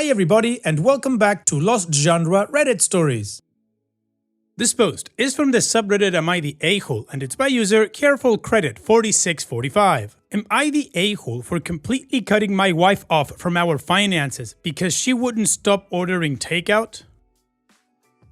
Hi everybody and welcome back to Lost Genre Reddit Stories. This post is from the subreddit Am I the A-hole and it's by user CarefulCredit4645. Am I the a-hole for completely cutting my wife off from our finances because she wouldn't stop ordering takeout?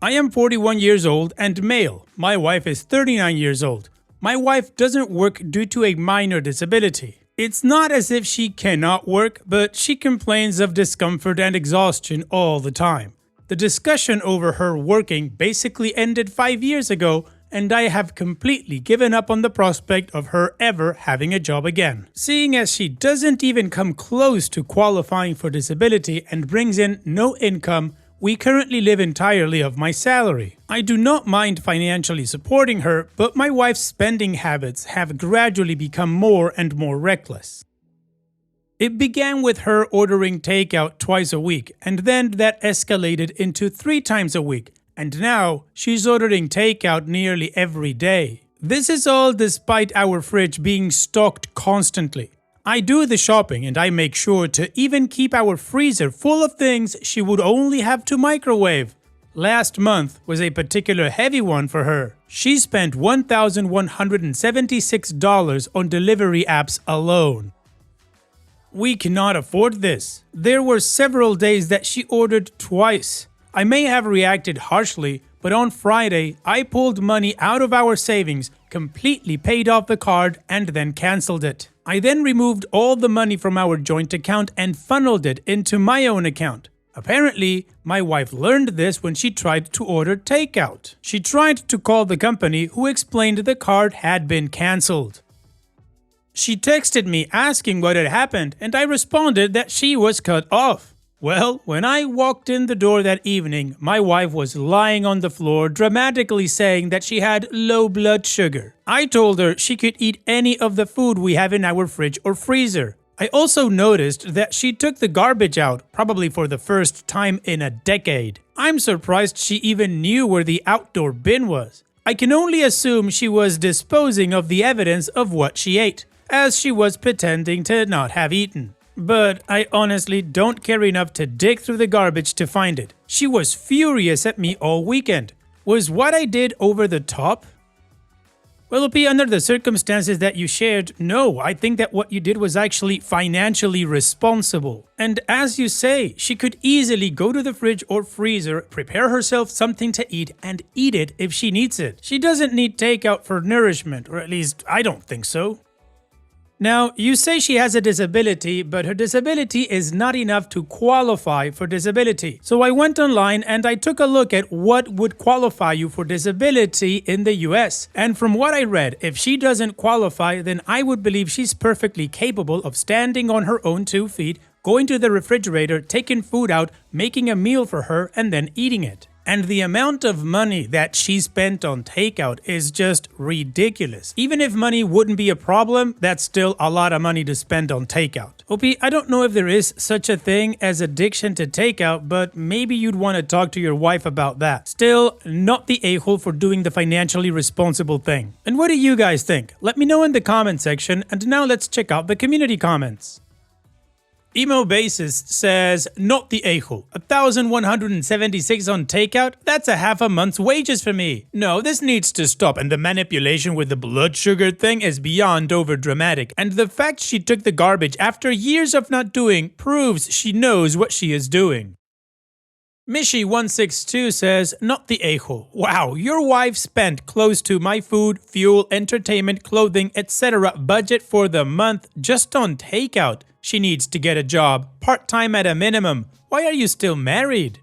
I am 41 years old and male. My wife is 39 years old. My wife doesn't work due to a minor disability. It's not as if she cannot work, but she complains of discomfort and exhaustion all the time. The discussion over her working basically ended 5 years ago, and I have completely given up on the prospect of her ever having a job again. Seeing as she doesn't even come close to qualifying for disability and brings in no income, we currently live entirely off my salary. I do not mind financially supporting her, but my wife's spending habits have gradually become more and more reckless. It began with her ordering takeout twice a week, and then that escalated into 3 times a week, and now she's ordering takeout nearly every day. This is all despite our fridge being stocked constantly. I do the shopping and I make sure to even keep our freezer full of things she would only have to microwave. Last month was a particular heavy one for her. She spent $1,176 on delivery apps alone. We cannot afford this. There were several days that she ordered twice. I may have reacted harshly, but on Friday I pulled money out of our savings, completely paid off the card and then cancelled it. I then removed all the money from our joint account and funneled it into my own account. Apparently, my wife learned this when she tried to order takeout. She tried to call the company, who explained the card had been cancelled. She texted me asking what had happened, and I responded that she was cut off. Well, when I walked in the door that evening, my wife was lying on the floor dramatically saying that she had low blood sugar. I told her she could eat any of the food we have in our fridge or freezer. I also noticed that she took the garbage out, probably for the first time in a decade. I'm surprised she even knew where the outdoor bin was. I can only assume she was disposing of the evidence of what she ate, as she was pretending to not have eaten. But I honestly don't care enough to dig through the garbage to find it. She was furious at me all weekend. Was what I did over the top? Well, OP, under the circumstances that you shared, no, I think that what you did was actually financially responsible. And as you say, she could easily go to the fridge or freezer, prepare herself something to eat, and eat it if she needs it. She doesn't need takeout for nourishment, or at least I don't think so. Now, you say she has a disability, but her disability is not enough to qualify for disability. So I went online and I took a look at what would qualify you for disability in the US. And from what I read, if she doesn't qualify, then I would believe she's perfectly capable of standing on her own 2 feet, going to the refrigerator, taking food out, making a meal for her, and then eating it. And the amount of money that she spent on takeout is just ridiculous. Even if money wouldn't be a problem, that's still a lot of money to spend on takeout. OP, I don't know if there is such a thing as addiction to takeout, but maybe you'd want to talk to your wife about that. Still, not the a-hole for doing the financially responsible thing. And what do you guys think? Let me know in the comment section, and now let's check out the community comments. Emo Basis says, not the a-hole. 1,176 on takeout? That's a half a month's wages for me. No, this needs to stop, and the manipulation with the blood sugar thing is beyond overdramatic. And the fact she took the garbage after years of not doing proves she knows what she is doing. Mishi162 says, not the a-hole. Wow, your wife spent close to my food, fuel, entertainment, clothing, etc. budget for the month just on takeout. She needs to get a job, part-time at a minimum. Why are you still married?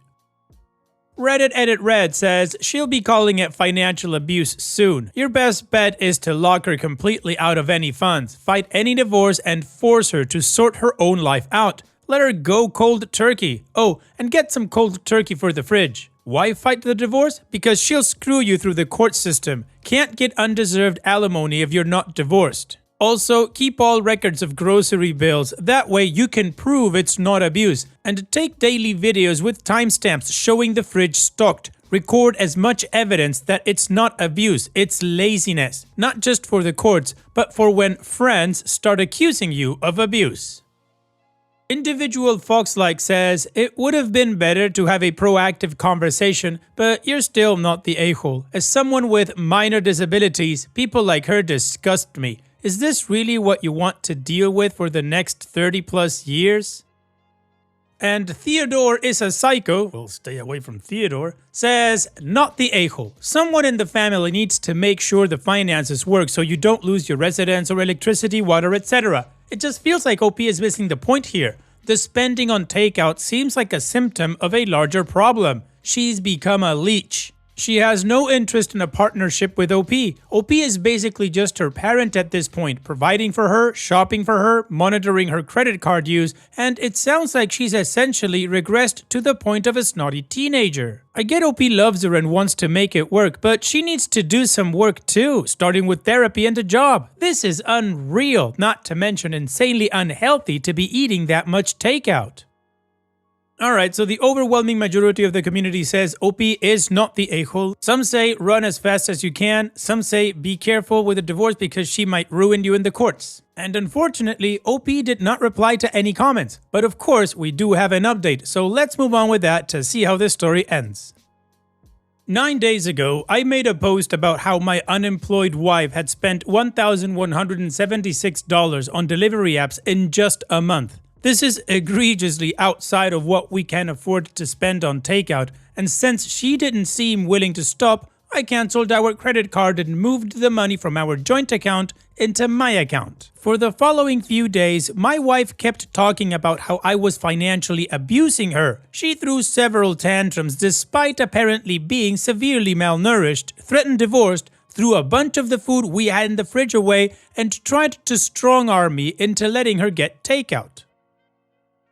Reddit Edit Red says, she'll be calling it financial abuse soon. Your best bet is to lock her completely out of any funds, fight any divorce, and force her to sort her own life out. Let her go cold turkey. Oh, and get some cold turkey for the fridge. Why fight the divorce? Because she'll screw you through the court system. Can't get undeserved alimony if you're not divorced. Also, keep all records of grocery bills, that way you can prove it's not abuse. And take daily videos with timestamps showing the fridge stocked. Record as much evidence that it's not abuse, it's laziness. Not just for the courts, but for when friends start accusing you of abuse. Individual Foxlike says, it would have been better to have a proactive conversation, but you're still not the a-hole. As someone with minor disabilities, people like her disgust me. Is this really what you want to deal with for the next 30 plus years? And Theodore is a psycho, we'll stay away from Theodore, says, not the a-hole. Someone in the family needs to make sure the finances work so you don't lose your residence or electricity, water, etc. It just feels like OP is missing the point here. The spending on takeout seems like a symptom of a larger problem. She's become a leech. She has no interest in a partnership with OP. OP is basically just her parent at this point, providing for her, shopping for her, monitoring her credit card use, and it sounds like she's essentially regressed to the point of a snotty teenager. I get OP loves her and wants to make it work, but she needs to do some work too, starting with therapy and a job. This is unreal, not to mention insanely unhealthy to be eating that much takeout. Alright, so the overwhelming majority of the community says OP is not the a-hole. Some say run as fast as you can. Some say be careful with a divorce because she might ruin you in the courts. And unfortunately, OP did not reply to any comments. But of course, we do have an update, so let's move on with that to see how this story ends. 9 days ago, I made a post about how my unemployed wife had spent $1,176 on delivery apps in just a month. This is egregiously outside of what we can afford to spend on takeout, and since she didn't seem willing to stop, I cancelled our credit card and moved the money from our joint account into my account. For the following few days, my wife kept talking about how I was financially abusing her. She threw several tantrums despite apparently being severely malnourished, threatened divorce, threw a bunch of the food we had in the fridge away, and tried to strong-arm me into letting her get takeout.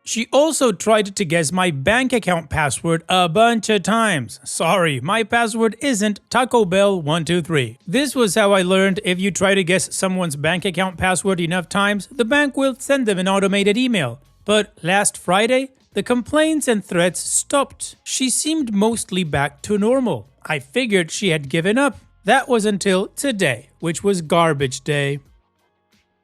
She also tried to guess my bank account password a bunch of times. Sorry, my password isn't Taco Bell 123. This was how I learned if you try to guess someone's bank account password enough times, the bank will send them an automated email. But last Friday, the complaints and threats stopped. She seemed mostly back to normal. I figured she had given up. That was until today, which was garbage day.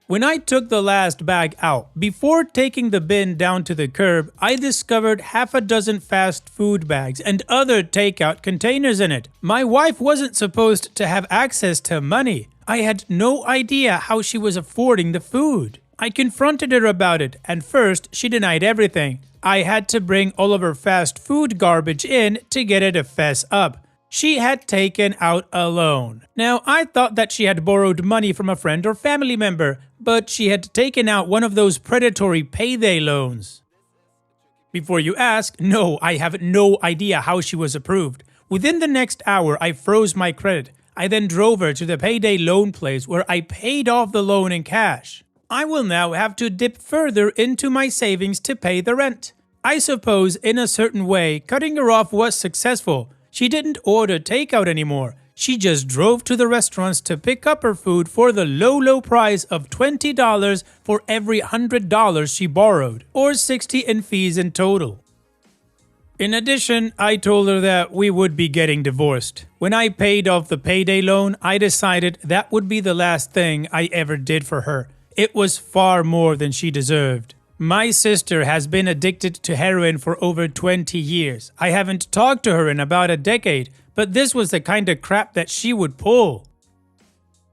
When I took the last bag out, before taking the bin down to the curb, I discovered half a dozen fast food bags and other takeout containers in it. My wife wasn't supposed to have access to money. I had no idea how she was affording the food. I confronted her about it, and first she denied everything. I had to bring all of her fast food garbage in to get her to fess up. She had taken out a loan. Now, I thought that she had borrowed money from a friend or family member, but she had taken out one of those predatory payday loans. Before you ask, no, I have no idea how she was approved. Within the next hour, I froze my credit. I then drove her to the payday loan place where I paid off the loan in cash. I will now have to dip further into my savings to pay the rent. I suppose, in a certain way, cutting her off was successful. She didn't order takeout anymore. She just drove to the restaurants to pick up her food for the low price of $20 for every $100 she borrowed, or $60 in fees in total. In addition, I told her that we would be getting divorced. When I paid off the payday loan, I decided that would be the last thing I ever did for her. It was far more than she deserved. My sister has been addicted to heroin for over 20 years. I haven't talked to her in about a decade, but this was the kind of crap that she would pull.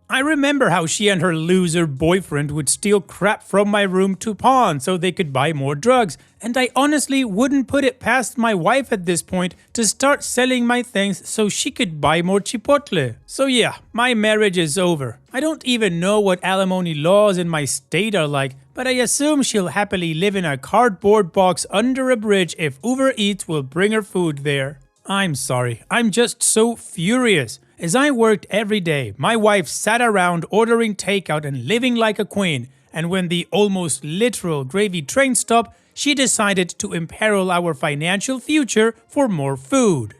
I remember how she and her loser boyfriend would steal crap from my room to pawn so they could buy more drugs, and I honestly wouldn't put it past my wife at this point to start selling my things so she could buy more Chipotle. So yeah, my marriage is over. I don't even know what alimony laws in my state are like, but I assume she'll happily live in a cardboard box under a bridge if Uber Eats will bring her food there. I'm sorry, I'm just so furious. As I worked every day, my wife sat around ordering takeout and living like a queen, and when the almost literal gravy train stopped, she decided to imperil our financial future for more food.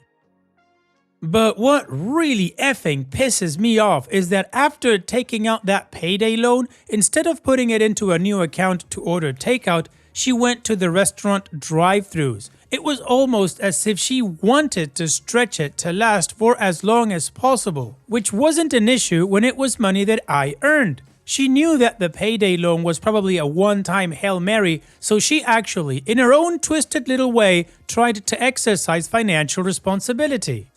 But what really effing pisses me off is that after taking out that payday loan, instead of putting it into a new account to order takeout, she went to the restaurant drive-thrus. It was almost as if she wanted to stretch it to last for as long as possible, which wasn't an issue when it was money that I earned. She knew that the payday loan was probably a one-time Hail Mary, so she actually, in her own twisted little way, tried to exercise financial responsibility.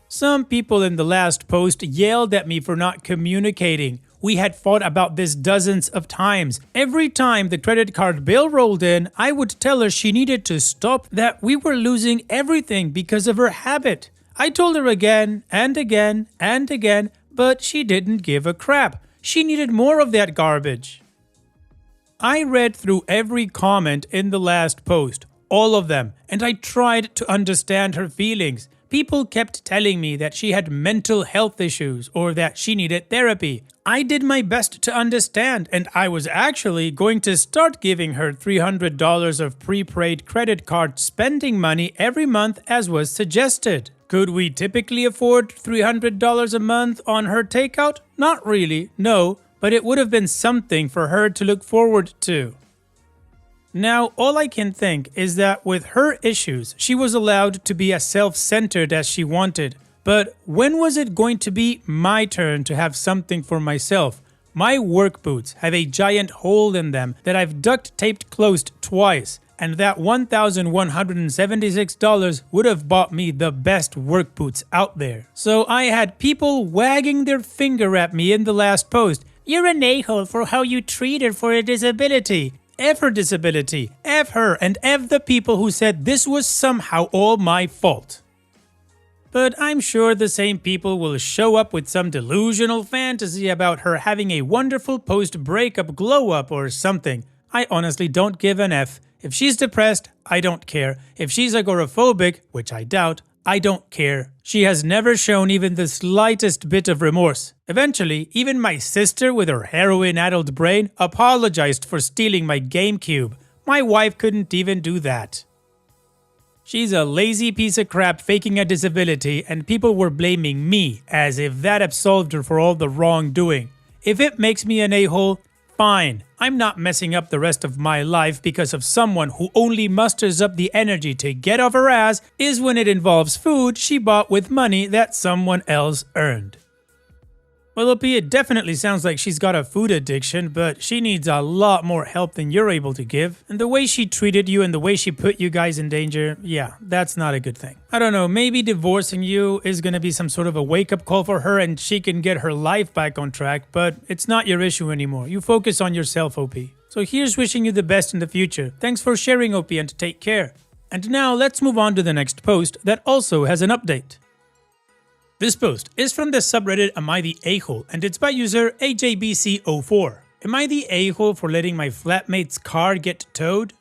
Some people in the last post yelled at me for not communicating. We had fought about this dozens of times. Every time the credit card bill rolled in, I would tell her she needed to stop, that we were losing everything because of her habit. I told her again and again and again, but she didn't give a crap. She needed more of that garbage. I read through every comment in the last post, all of them, and I tried to understand her feelings. People kept telling me that she had mental health issues or that she needed therapy. I did my best to understand, and I was actually going to start giving her $300 of prepaid credit card spending money every month as was suggested. Could we typically afford $300 a month on her takeout? Not really, no, but it would have been something for her to look forward to. Now, all I can think is that with her issues, she was allowed to be as self-centered as she wanted. But when was it going to be my turn to have something for myself? My work boots have a giant hole in them that I've duct taped closed twice, and that $1,176 would have bought me the best work boots out there. So I had people wagging their finger at me in the last post. You're an a-hole for how you treat her for a disability. F her disability, F her, and F the people who said this was somehow all my fault. But I'm sure the same people will show up with some delusional fantasy about her having a wonderful post-breakup glow-up or something. I honestly don't give an F. If she's depressed, I don't care. If she's agoraphobic, which I doubt, I don't care. She has never shown even the slightest bit of remorse. Eventually, even my sister with her heroin-addled brain apologized for stealing my GameCube. My wife couldn't even do that. She's a lazy piece of crap faking a disability, and people were blaming me as if that absolved her for all the wrongdoing. If it makes me an a-hole, fine. I'm not messing up the rest of my life because of someone who only musters up the energy to get off her ass is when it involves food she bought with money that someone else earned. Well, OP, it definitely sounds like she's got a food addiction, but she needs a lot more help than you're able to give. And the way she treated you and the way she put you guys in danger, yeah, that's not a good thing. I don't know, maybe divorcing you is gonna be some sort of a wake-up call for her and she can get her life back on track, but it's not your issue anymore. You focus on yourself, OP. So here's wishing you the best in the future. Thanks for sharing, OP, and take care. And now let's move on to the next post that also has an update. This post is from the subreddit Am I the A-hole, and it's by user AJBC04. Am I the a-hole for letting my flatmate's car get towed?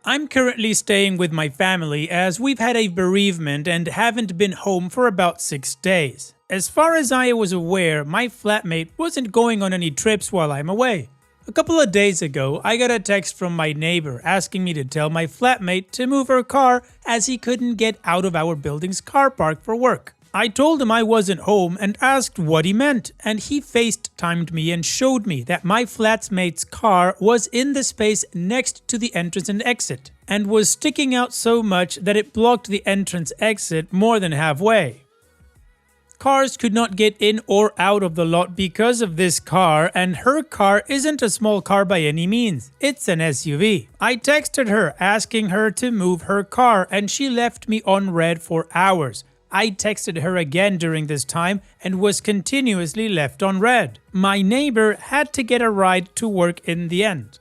I'm currently staying with my family as we've had a bereavement and haven't been home for about 6 days. As far as I was aware, my flatmate wasn't going on any trips while I'm away. A couple of days ago, I got a text from my neighbor asking me to tell my flatmate to move her car as he couldn't get out of our building's car park for work. I told him I wasn't home and asked what he meant, and he FaceTimed me and showed me that my flatmate's car was in the space next to the entrance and exit, and was sticking out so much that it blocked the entrance exit more than halfway. Cars could not get in or out of the lot because of this car, and her car isn't a small car by any means. It's an SUV. I texted her asking her to move her car, and she left me on red for hours. I texted her again during this time and was continuously left on red. My neighbor had to get a ride to work in the end.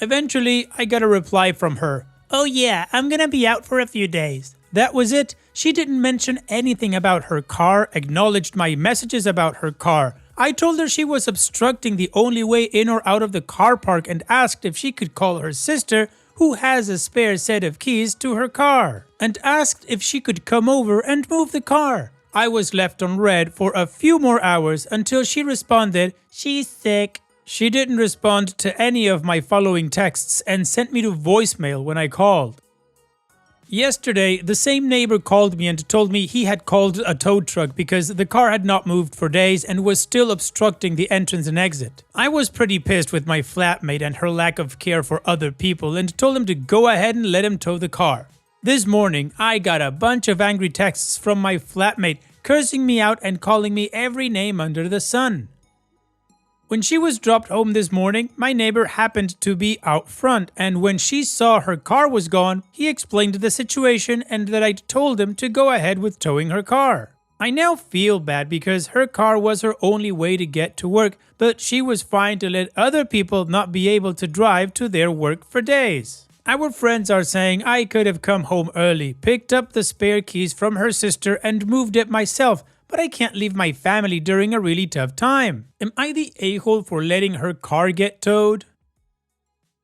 Eventually, I got a reply from her. Oh yeah, I'm gonna be out for a few days. That was it. She didn't mention anything about her car, acknowledged my messages about her car. I told her she was obstructing the only way in or out of the car park and asked if she could call her sister, who has a spare set of keys to her car, and asked if she could come over and move the car. I was left on red for a few more hours until she responded, "She's sick." She didn't respond to any of my following texts and sent me to voicemail when I called. Yesterday, the same neighbor called me and told me he had called a tow truck because the car had not moved for days and was still obstructing the entrance and exit. I was pretty pissed with my flatmate and her lack of care for other people and told him to go ahead and let him tow the car. This morning, I got a bunch of angry texts from my flatmate cursing me out and calling me every name under the sun. When she was dropped home this morning, my neighbor happened to be out front, and when she saw her car was gone, he explained the situation and that I'd told him to go ahead with towing her car. I now feel bad because her car was her only way to get to work, but she was fine to let other people not be able to drive to their work for days. Our friends are saying I could have come home early, picked up the spare keys from her sister and moved it myself, but I can't leave my family during a really tough time. Am I the a-hole for letting her car get towed?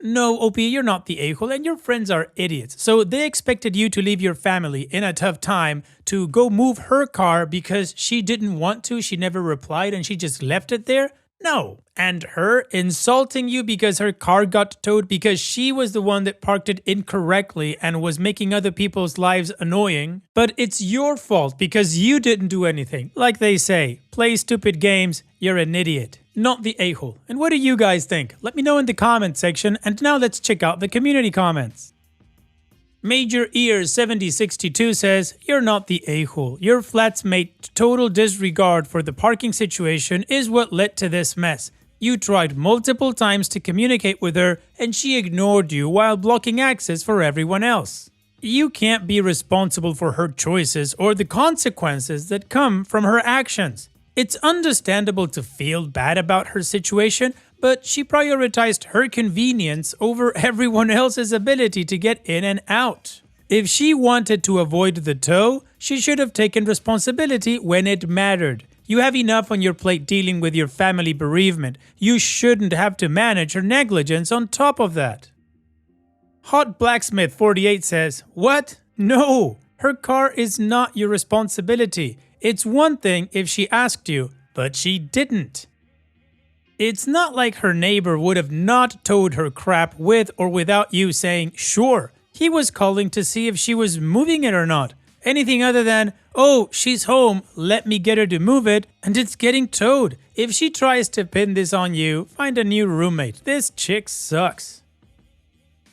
No, OP, you're not the a-hole and your friends are idiots. So they expected you to leave your family in a tough time to go move her car because she didn't want to, she never replied and she just left it there? No. And her insulting you because her car got towed because she was the one that parked it incorrectly and was making other people's lives annoying. But it's your fault because you didn't do anything. Like they say, play stupid games, you're an idiot. Not the a-hole. And what do you guys think? Let me know in the comment section, and now let's check out the community comments. Major Ears 7062 says, "You're not the a-hole. Your flatmate's total disregard for the parking situation is what led to this mess. You tried multiple times to communicate with her and she ignored you while blocking access for everyone else. You can't be responsible for her choices or the consequences that come from her actions. It's understandable to feel bad about her situation, but she prioritized her convenience over everyone else's ability to get in and out. If she wanted to avoid the tow, she should have taken responsibility when it mattered. You have enough on your plate dealing with your family bereavement. You shouldn't have to manage her negligence on top of that." Hot Blacksmith 48 says, "What? No, her car is not your responsibility. It's one thing if she asked you, but she didn't. It's not like her neighbor would have not towed her crap with or without you saying, sure. He was calling to see if she was moving it or not. Anything other than, oh, she's home, let me get her to move it, and it's getting towed. If she tries to pin this on you, find a new roommate. This chick sucks."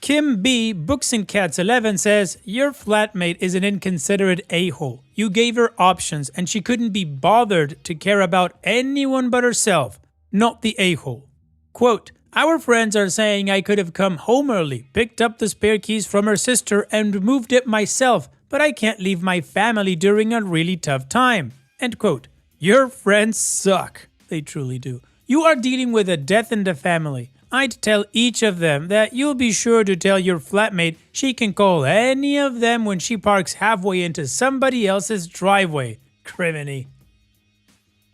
Kim B. Books and Cats 11 says, "Your flatmate is an inconsiderate a-hole. You gave her options and she couldn't be bothered to care about anyone but herself. Not the a-hole." Quote, "Our friends are saying I could have come home early, picked up the spare keys from her sister and moved it myself, but I can't leave my family during a really tough time." End quote. Your friends suck. They truly do. You are dealing with a death in the family. I'd tell each of them that you'll be sure to tell your flatmate she can call any of them when she parks halfway into somebody else's driveway. Criminy.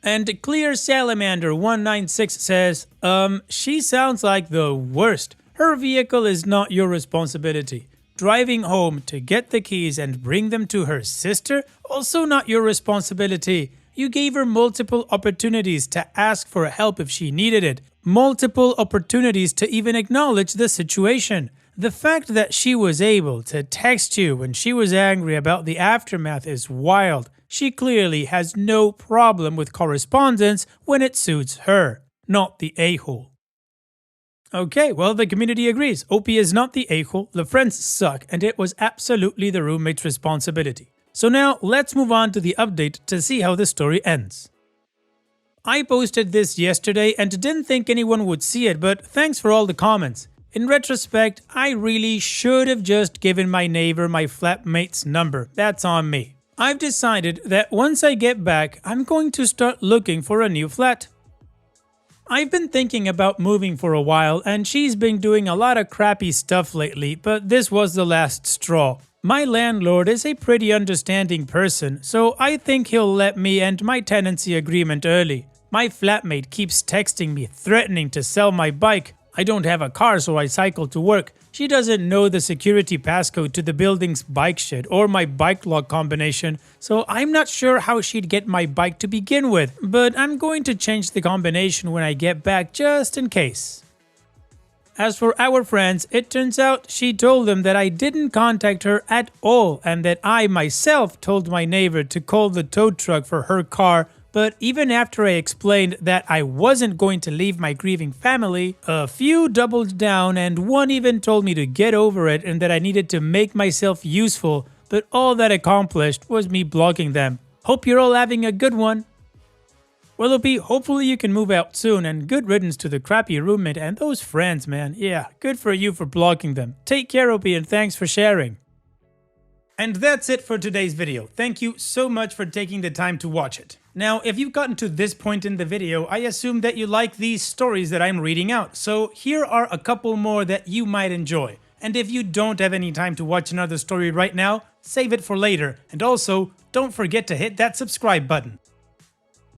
And Clear Salamander 196 says, she sounds like the worst. Her vehicle is not your responsibility. Driving home to get the keys and bring them to her sister, also not your responsibility. You gave her multiple opportunities to ask for help if she needed it. Multiple opportunities to even acknowledge the situation. The fact that she was able to text you when she was angry about the aftermath is wild. She clearly has no problem with correspondence when it suits her, not the a-hole. Okay, well, the community agrees. OP is not the a-hole, the friends suck, and it was absolutely the roommate's responsibility. So now, let's move on to the update to see how the story ends. I posted this yesterday and didn't think anyone would see it, but thanks for all the comments. In retrospect, I really should have just given my neighbor my flatmate's number. That's on me. I've decided that once I get back, I'm going to start looking for a new flat. I've been thinking about moving for a while and she's been doing a lot of crappy stuff lately, but this was the last straw. My landlord is a pretty understanding person, so I think he'll let me end my tenancy agreement early. My flatmate keeps texting me, threatening to sell my bike. I don't have a car, so I cycle to work. She doesn't know the security passcode to the building's bike shed or my bike lock combination, so I'm not sure how she'd get my bike to begin with, but I'm going to change the combination when I get back just in case. As for our friends, it turns out she told them that I didn't contact her at all and that I myself told my neighbor to call the tow truck for her car. But even after I explained that I wasn't going to leave my grieving family, a few doubled down and one even told me to get over it and that I needed to make myself useful, but all that accomplished was me blocking them. Hope you're all having a good one. Well, OP, hopefully you can move out soon, and good riddance to the crappy roommate and those friends, man. Yeah, good for you for blocking them. Take care, OP, and thanks for sharing. And that's it for today's video. Thank you so much for taking the time to watch it. Now, if you've gotten to this point in the video, I assume that you like these stories that I'm reading out. So here are a couple more that you might enjoy. And if you don't have any time to watch another story right now, save it for later. And also, don't forget to hit that subscribe button.